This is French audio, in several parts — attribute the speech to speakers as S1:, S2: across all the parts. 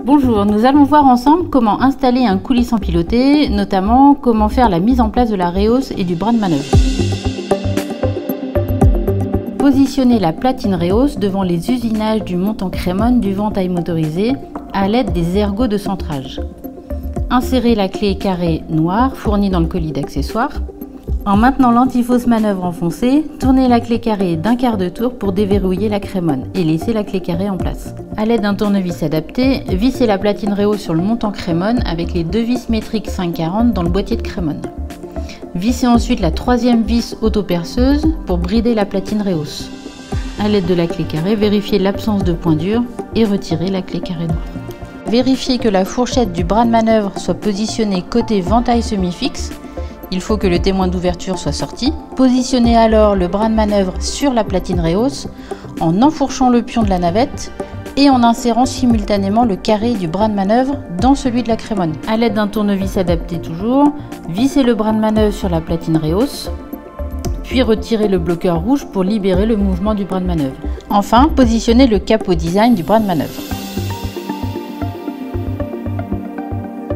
S1: Bonjour, nous allons voir ensemble comment installer un coulissant piloté, notamment comment faire la mise en place de la rehausse et du bras de manœuvre. Positionnez la platine rehausse devant les usinages du montant crémone du ventail motorisé à l'aide des ergots de centrage. Insérez la clé carrée noire fournie dans le colis d'accessoires. En maintenant l'antifausse manœuvre enfoncée, tournez la clé carrée d'un quart de tour pour déverrouiller la crémone et laissez la clé carrée en place. A l'aide d'un tournevis adapté, vissez la platine rehausse sur le montant crémone avec les deux vis métriques 540 dans le boîtier de crémone. Vissez ensuite la troisième vis autoperceuse pour brider la platine rehausse. A l'aide de la clé carrée, vérifiez l'absence de point dur et retirez la clé carrée noire. Vérifiez que la fourchette du bras de manœuvre soit positionnée côté ventail semi-fixe. Il faut que le témoin d'ouverture soit sorti. Positionnez alors le bras de manœuvre sur la platine rehausse en enfourchant le pion de la navette et en insérant simultanément le carré du bras de manœuvre dans celui de la crémone. A l'aide d'un tournevis adapté toujours, vissez le bras de manœuvre sur la platine rehausse, puis retirez le bloqueur rouge pour libérer le mouvement du bras de manœuvre. Enfin, positionnez le capot design du bras de manœuvre.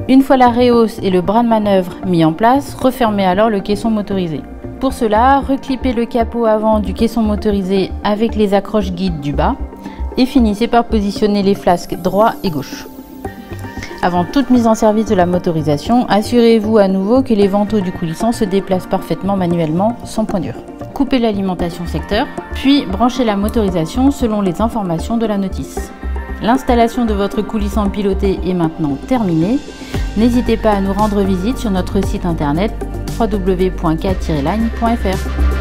S1: Une fois la rehausse et le bras de manœuvre mis en place, refermez alors le caisson motorisé. Pour cela, reclippez le capot avant du caisson motorisé avec les accroches guides du bas et finissez par positionner les flasques droit et gauche. Avant toute mise en service de la motorisation, assurez-vous à nouveau que les vantaux du coulissant se déplacent parfaitement manuellement sans point dur. Coupez l'alimentation secteur, puis branchez la motorisation selon les informations de la notice. L'installation de votre coulissant piloté est maintenant terminée. N'hésitez pas à nous rendre visite sur notre site internet www.k-line.fr.